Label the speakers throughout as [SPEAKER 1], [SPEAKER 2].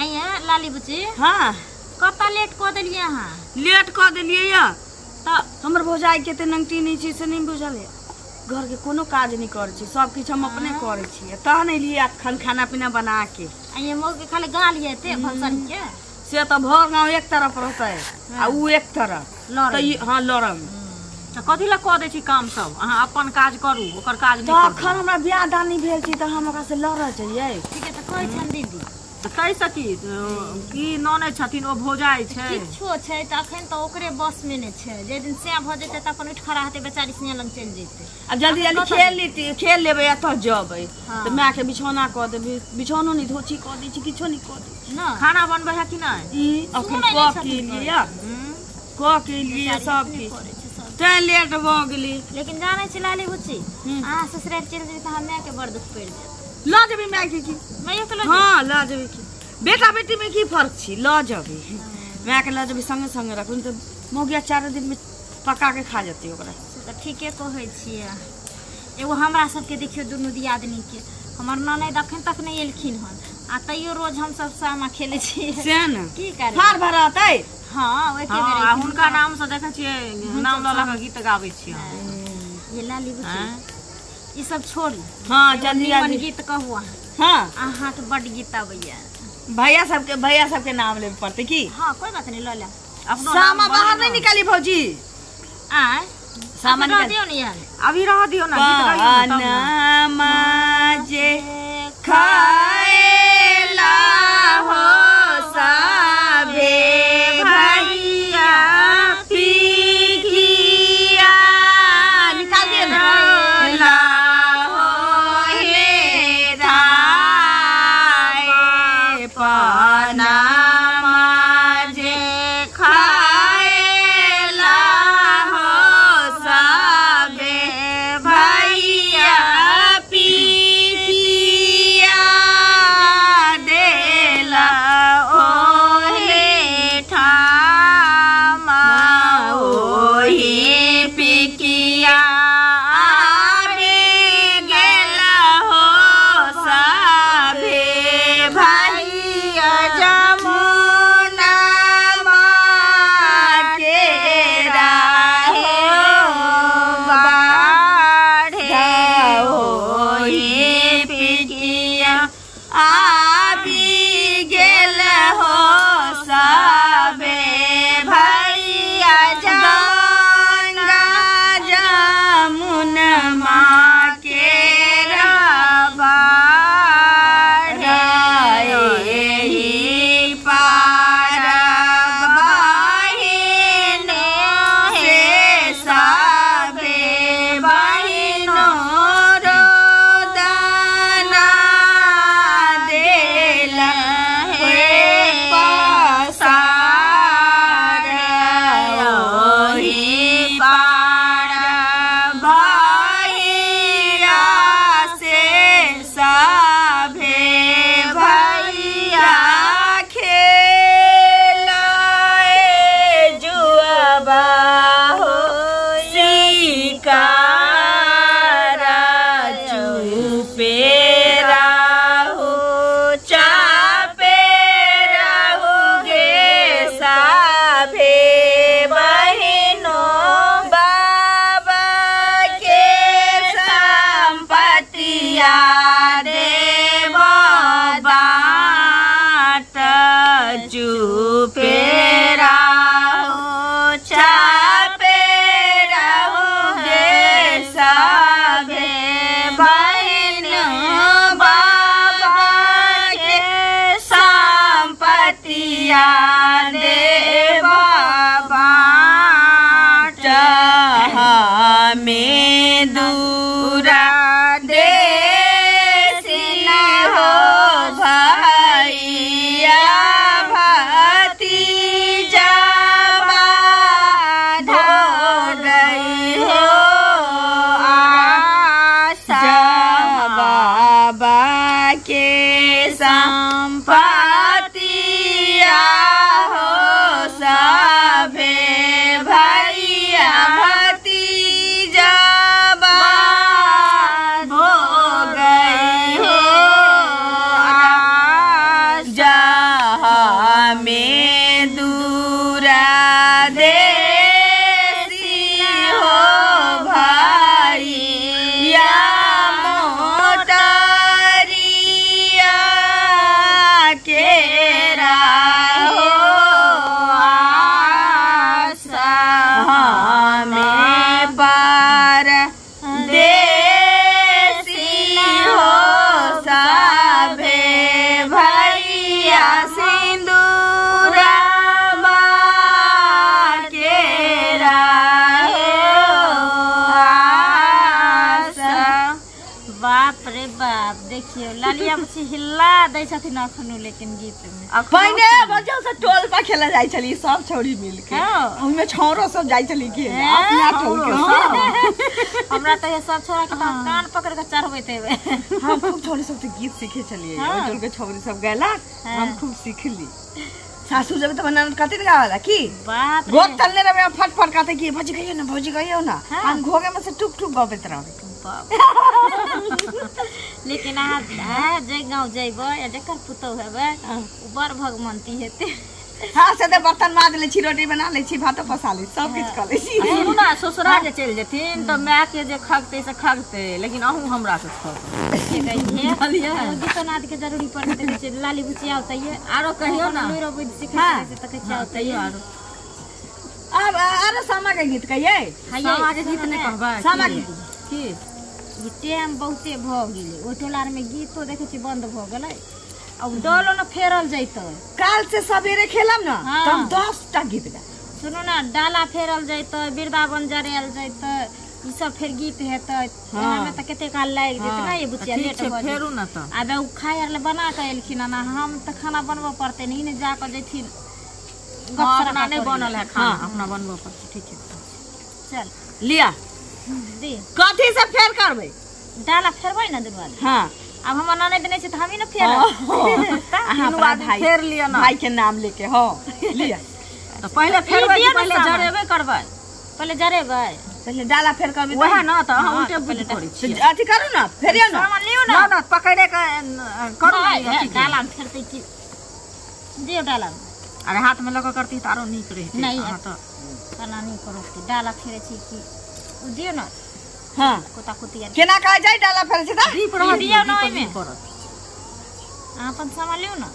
[SPEAKER 1] आइए लाली बुची।
[SPEAKER 2] हाँ
[SPEAKER 1] कता लेट कर दिलिए हां।
[SPEAKER 2] लेट कर दिलिए या त हमर भौजाई के ते नंगटी नीचे से नहीं बुझल है। घर के कोनो काज नहीं करे छी, सब किछ हम अपने करे छी। त नहीं लिए खाना पीना बना के
[SPEAKER 1] आइए मो के खाली गालिए ते फंक्शन के
[SPEAKER 2] से त भर गांव एक तरफ रहता है आ उ एक तरफ त हां लड़म
[SPEAKER 3] त कथि ला क दे छी काम सब। अहाँ अपन काज करू, ओकर काज नहीं करू।
[SPEAKER 2] तखन हमरा बियाह दानी भेल छी त हम ओकरा से लड़ चाहिए।
[SPEAKER 1] ठीक है त कहै छन दीदी
[SPEAKER 3] त कहि सकी की ननै छथिन ओ भौजाई छै।
[SPEAKER 1] किछो छै त अखन त ओकरे बस में ने छै। जे दिन से भ जेते त अपन उठ खड़ा हेते बेचारी सिया लंग चल जेते।
[SPEAKER 2] अब जल्दी जल्दी खेल लेबे एत जबै त मां के बिछौना क देबे। बिछौनो नहीं धोची क दै छी, किछो नहीं क दै
[SPEAKER 1] ना।
[SPEAKER 3] खाना बनबै है कि नहीं।
[SPEAKER 2] ई अखन क के लिए सब की तै लेट भ गेली।
[SPEAKER 1] लेकिन जाने छी लाली बुच्ची आ ससुराल चल जेते त हमरा के बड़ दुख पड़ जात।
[SPEAKER 2] ल जेबी मां के की
[SPEAKER 1] मैं के ल
[SPEAKER 2] हां ल जेबी की बेटा बेटी में की फर्क छी। ल जेबी मां के ल जेबी संगे संगे रखून त मोगिया 4 दिन में पका के खा जती ओकरा।
[SPEAKER 1] त ठीके कहै छियै। एगो हमरा सब के देखियो दुनु दियादनी के हमर ननद अखन तक नहीं एलखिन हन आ तइयो रोज हम सब सामा खेले छी।
[SPEAKER 2] से न
[SPEAKER 1] की करे
[SPEAKER 2] फार भरतै।
[SPEAKER 1] हां ओके
[SPEAKER 3] हाँ,
[SPEAKER 1] बेरे
[SPEAKER 3] हुनका नाम से देखे छियै नाम लला के गीत गाबै छी।
[SPEAKER 1] ये लाली बुच्ची ई सब छोड़ी।
[SPEAKER 2] हां जल्दी
[SPEAKER 1] जल्दी गीत कहू।
[SPEAKER 2] हां
[SPEAKER 1] अहाँ तो बड़ गीत आबैया।
[SPEAKER 2] भैया सबके नाम लेबे पड़ते की।
[SPEAKER 1] हां कोई बात नहीं ल ले
[SPEAKER 3] अपनो
[SPEAKER 2] सामा बाहर नहीं निकाली भौजी।
[SPEAKER 1] आय
[SPEAKER 2] सामा
[SPEAKER 1] रह दियो नहीं यार।
[SPEAKER 3] अभी रह दियो ना गीत गाइयो ना तब ना।
[SPEAKER 2] जे खाएला हो साबे भैया पिघिया निकाल दिए ना हो हे राय पनामा जे खाएला हो साबे भैया पिघिया देला ओहे ठामा ओहे पिकिया आबे गेला हो साबे भैया जमुना माँ के राहे बाढ़े ओहे पिकिया आबी गेल हो साबे भैया गंगा जमुन माँ के बाढ़े पार बहिनो हे साबे बहिनो रोदना देला हे पासार ओही पार भैया से साभे भैया खेलाए जुआबा हो शिकारा चुपे राहु चापे राहु गे साभे बहिनो बाबा के संपत्तिया देव बाट चुपे राहु चापे राहु गे साभे बहिनो बाबा के संपत्तिया देव बाट हमें दूरा देसिन हो भैया भतीजा धो गई हो आशा बाबा के संपत्तिया में दूरा देसी हो भैया मोटरिया केरा हो आशा हमें पार देसी हो सभे भैया सिंदूरा केरा हो आशा।
[SPEAKER 1] बाप रे बाप, देखियो लालिया मुझे हिला दै छथिन अखनो लेकिन गीत में।
[SPEAKER 2] पहले बच्चा से टोल पर खेला जाय छली सब छौड़ी मिल के, ओमे छौरो सब जाय छली के अपना टोल के सब।
[SPEAKER 1] हमरा त ये सब छोरा के कान पकड़ के चढ़बैत हेबे।
[SPEAKER 2] हम खूब छौड़ी सब से गीत सीखे छलिए, ओइ टोल के छौड़ी सब गैला हम खूब सीखली। सासू जब त बनान कते गावाला की
[SPEAKER 1] बाप रे
[SPEAKER 2] गोद तलने रे फटफट कहते की भौजी गइयो ना भौजी गइयो ना, हम घोगे में से टुक टुक गबैत रहबे।
[SPEAKER 1] लेकिन अहाँ जे गाँव जइबो या जेकर पुतौ हेबे बड़ भगवंती हेते।
[SPEAKER 2] हाँ से बर्तन माज ले छी, रोटी बना ले छी, भातो पसा ले, सब किछ कर ले छी।
[SPEAKER 3] सुनू ना, ससुरा जे चलि जेथिन त माय के जे खगते से खगते, लेकिन अहूँ हमरा से खग
[SPEAKER 1] गीतो नाद के जरूरी पड़ते छै। लाली बुची आवतैये आरो कहियो ना लुइरो बुझ सिखै छै त कहै आवतैये आरो।
[SPEAKER 2] अब अरे सामा के गीत कहिए,
[SPEAKER 3] सामा के गीत नहीं कहबै
[SPEAKER 2] सामा के
[SPEAKER 3] की
[SPEAKER 1] ई टाइम बहुते भ गेलै, ओइ टोलार में गीतो देखै छी बंद भ गेलै। अब डोलो न फेरल जैतै,
[SPEAKER 2] काल से सवेरे खेलम ना
[SPEAKER 1] हाँ।
[SPEAKER 2] त हम 10 टा गीत गा।
[SPEAKER 1] सुनू ना, डाला फेरल जैतै, वृंदावन जरायल जैतै, ई सब फेर गीत हेतै। हमें त कते काल लाग जेतै ना ये बुचिया
[SPEAKER 3] ठीक
[SPEAKER 1] लेट
[SPEAKER 3] छै,
[SPEAKER 1] भ जेतै।
[SPEAKER 3] फेरू ना त
[SPEAKER 1] आबे उ खायर ले बना के एलखिन ना, हम त खाना बनबो पड़ते नहीं ने जा के जैथिन।
[SPEAKER 3] अपना नहीं बनल है खाना, अपना बनबो पड़तै। ठीक है
[SPEAKER 1] चल
[SPEAKER 2] लिया
[SPEAKER 1] दे
[SPEAKER 2] कथी से फेर करबै,
[SPEAKER 1] डाला फेरबै ना दुबारा।
[SPEAKER 2] हां
[SPEAKER 1] अब हम ननद देने छै त हम ही न फेरब।
[SPEAKER 2] अहाँ अपना भाई
[SPEAKER 3] फेर लिया ना,
[SPEAKER 2] भाई के नाम लेके हो लिया।
[SPEAKER 3] तो पहले फेरबै कि पहले
[SPEAKER 1] सामान।
[SPEAKER 3] जरेबे करबै?
[SPEAKER 1] पहले जरेबै,
[SPEAKER 2] पहले डाला फेर करबै
[SPEAKER 3] वह ना त हम
[SPEAKER 1] हाँ,
[SPEAKER 3] उल्टे बुझ
[SPEAKER 1] पहले
[SPEAKER 3] पड़ै छी।
[SPEAKER 2] अथी करू ना, फेरियो ना
[SPEAKER 1] सामान लियो ना।
[SPEAKER 3] ना ना पकड़े के करू ना
[SPEAKER 1] नहीं,
[SPEAKER 3] अथी के।
[SPEAKER 1] डाला में फेरतै कि दियो डाला में।
[SPEAKER 3] अरे हाथ में लगा करती त आरो नीक रहितै।
[SPEAKER 1] नहीं,
[SPEAKER 3] हाँ त
[SPEAKER 1] केना नहीं करत डाला फेरे छी कि उ दियो ना।
[SPEAKER 2] हां
[SPEAKER 1] कोता कुतिया
[SPEAKER 2] केना कह जाय डाला फेर छी त
[SPEAKER 3] दीप रह
[SPEAKER 1] दिया ना
[SPEAKER 3] दीप
[SPEAKER 1] ओइमे।
[SPEAKER 3] नहीं करत।
[SPEAKER 1] अहाँ अपन सामान लियो ना।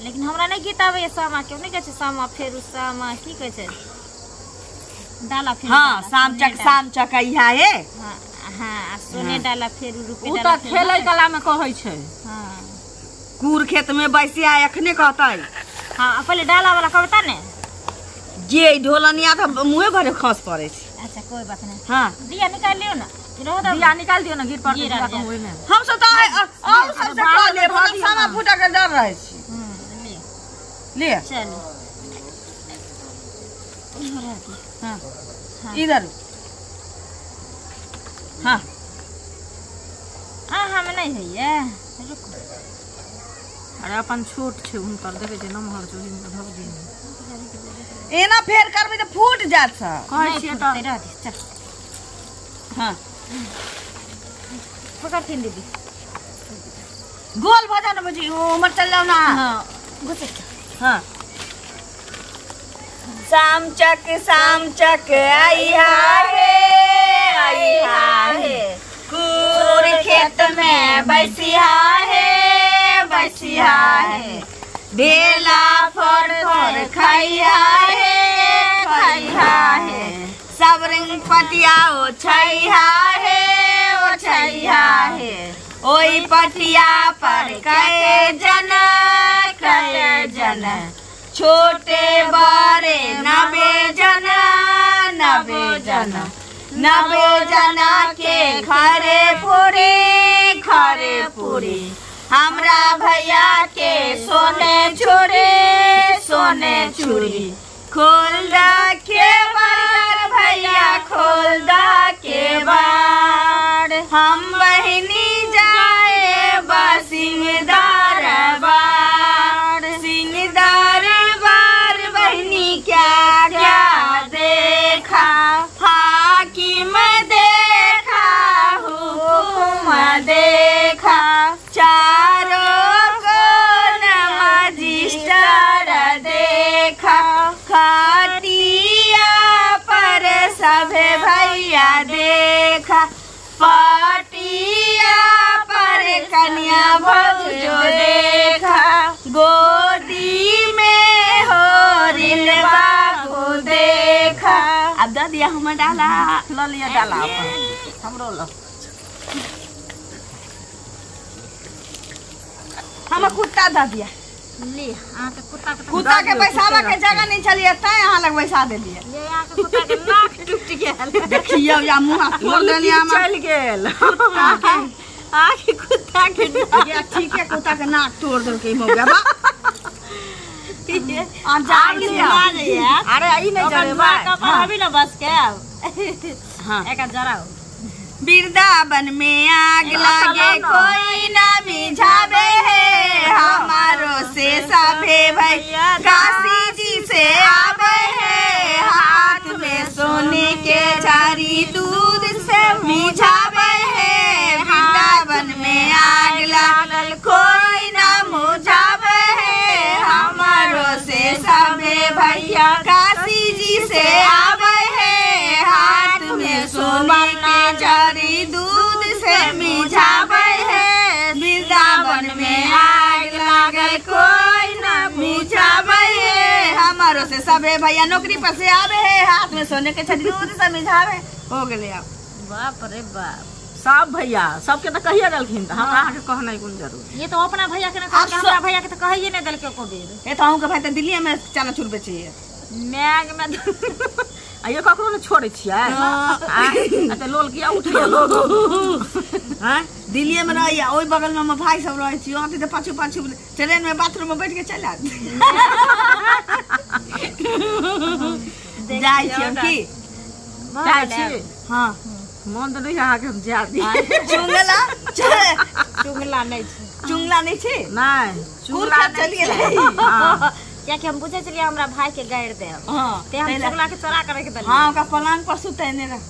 [SPEAKER 1] लेकिन हमरा नहीं गीत आबै सामा के, नहीं कहै छै सामा फेरू सामा की कहै छै डाला फेरू।
[SPEAKER 2] हां शाम चक इहा है।
[SPEAKER 1] हां हां सोने डाला फेरू रुपए
[SPEAKER 3] उ
[SPEAKER 1] डाला
[SPEAKER 3] त खेलै कला में कहै छै।
[SPEAKER 1] हां
[SPEAKER 2] कूर खेत में बैसिया एखने कहतै
[SPEAKER 1] हां पहले डाला वाला कविता ने।
[SPEAKER 2] जे ढोलनिया त मुंहे भरे खस पड़े छै।
[SPEAKER 1] अच्छा कोई बात नहीं,
[SPEAKER 2] हां
[SPEAKER 1] दिया निकाल लियो ना। रहो दो
[SPEAKER 3] दिया निकाल दियो ना, गिर पर
[SPEAKER 1] गिरा
[SPEAKER 3] दिया
[SPEAKER 1] दिया।
[SPEAKER 3] कहूँ में।
[SPEAKER 2] हम सब त और सब से कह ले, हम सामा फूटा के डर रहे छी।
[SPEAKER 1] ले
[SPEAKER 2] ले
[SPEAKER 1] चलो इधर आ गई।
[SPEAKER 2] हां
[SPEAKER 1] हाँ।
[SPEAKER 2] इधर हां
[SPEAKER 1] हम नहीं है ये रुको।
[SPEAKER 3] अरे अपन छोट छै हुनकर, देखे जे नमहर छै हिनकर धब दिन
[SPEAKER 2] एना फेर करबै त फूट जात छ।
[SPEAKER 3] कहै
[SPEAKER 1] नहीं
[SPEAKER 3] छियै
[SPEAKER 1] फूटते
[SPEAKER 3] त
[SPEAKER 1] रह दे, चल
[SPEAKER 2] हां
[SPEAKER 1] पकड़ तीन दीदी।
[SPEAKER 2] गोल भजा न बजी ओ मत चल जाओ ना।
[SPEAKER 1] हां घुस
[SPEAKER 2] हां शाम चक आइहा है कूर खेत में बैसिया है ढेला फोड़ खैया है सब रंग पटिया ओ छैया है ओई पटिया पर कए जन छोटे बड़े 90 जना के खरे पूरी हमरा भैया के सोने चूड़ी खोल दा के बार भैया खोल दा के बार हम बहिनी जाए सिंगदार बार बहिनी क्या देखा हाकिम देखा हुकुम देखा चारों को मजिस्टर कन्या भज जो देखा, गोदी में हो रिलवा को देखा। अब दे दिया हम डाला,
[SPEAKER 3] लो लिया डाला अपन हमरो लो।
[SPEAKER 2] हम कुत्ता दे दिया।
[SPEAKER 1] ले आहाँ के कुत्ता के
[SPEAKER 2] कुत्ता के पैसावा के जगह नहीं चलिए त यहाँ लग पैसा दे दिए।
[SPEAKER 1] ये आहाँ के कुत्ता के नाक टूट गया।
[SPEAKER 2] देखियो या मुंह खोल देलिए हम
[SPEAKER 3] चल गेल।
[SPEAKER 2] आके कुत्ता के ये ठीक है, कुत्ता के नाक तोड़ दल के मौगा बा। आ जा लिया।
[SPEAKER 3] अरे ई नहीं जरे बा
[SPEAKER 1] अभी ना बस के
[SPEAKER 2] हां
[SPEAKER 1] एक जराओ।
[SPEAKER 2] वृंदावन में आग लगे कोई न मिझावे है, हमारो से सभे भैया काशी जी से आवे है, हाथ में सोने के झारी दूध से मिझावे है। वृंदावन में आग लागल कोई न मुझावे है, हमारो से सभे भैया काशी जी से आवे है, हाथ में सोने के झारी दूध से मिझावे है। वृंदावन में आग लागल कोई न मिझावे है, हमारो से सबे भैया नौकरी पर से आवे है, हाथ में सोने के छड़ी दूध से मिझावे। हो गेले अब
[SPEAKER 1] बाप रे बाप।
[SPEAKER 3] सब भैया सबके तो कहिए गलखिन त हमरा के कहना कोन जरूर।
[SPEAKER 1] ये तो अपना भैया के ना कह के हमरा भैया के तो कहिए नहीं देलके को बेर।
[SPEAKER 2] ए तो हम के भाई त दिल्ली में चना चूर बेचे है।
[SPEAKER 1] मैग में
[SPEAKER 3] आइयो ककरो न छोड़े छियै। आ त लोल किया उठ गेलो।
[SPEAKER 2] हां दिल्ली में रहिया, ओई बगल में हम भाई सब रहै छी, ओते त पाछू पाछू ट्रेन में बाथरूम में बैठ के चल आ जाय छी हम की
[SPEAKER 3] जाय छी।
[SPEAKER 2] हां
[SPEAKER 3] मन त नहीं आहा के हम जा दी।
[SPEAKER 2] चुंगला
[SPEAKER 1] चुंगला नहीं छे।
[SPEAKER 2] चुंगला नहीं छे
[SPEAKER 3] नहीं
[SPEAKER 2] चुंगला चल गेलै।
[SPEAKER 3] हां
[SPEAKER 1] क्या कि हम बुझे चलिए हमरा भाई के गाड़ दे।
[SPEAKER 2] हां
[SPEAKER 1] ते हम चुंगला के चोरा करे के दली।
[SPEAKER 2] हां ओका पलंग पर सुते ने रह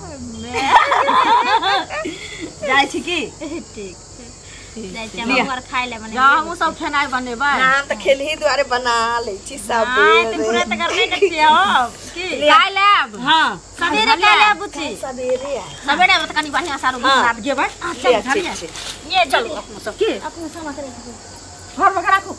[SPEAKER 2] जाय छी की
[SPEAKER 1] ठीक जाय छी हम घर खाइ ले बने।
[SPEAKER 3] जा हम सब खेनाई बनेबै।
[SPEAKER 2] नाम त खेलही दुआरे बना ले छी सब।
[SPEAKER 1] हां ते पूरा त करबे के छिए हो की
[SPEAKER 3] खाइ लेब।
[SPEAKER 2] हां
[SPEAKER 1] सवेरे खाइ ले बुची।
[SPEAKER 2] सवेरे
[SPEAKER 3] सवेरे में त कनी बढ़िया सारू साथ जेबै।
[SPEAKER 2] चल
[SPEAKER 1] ये चलो
[SPEAKER 3] अपना सब के
[SPEAKER 1] अपना सामान करे
[SPEAKER 3] घर में राखू।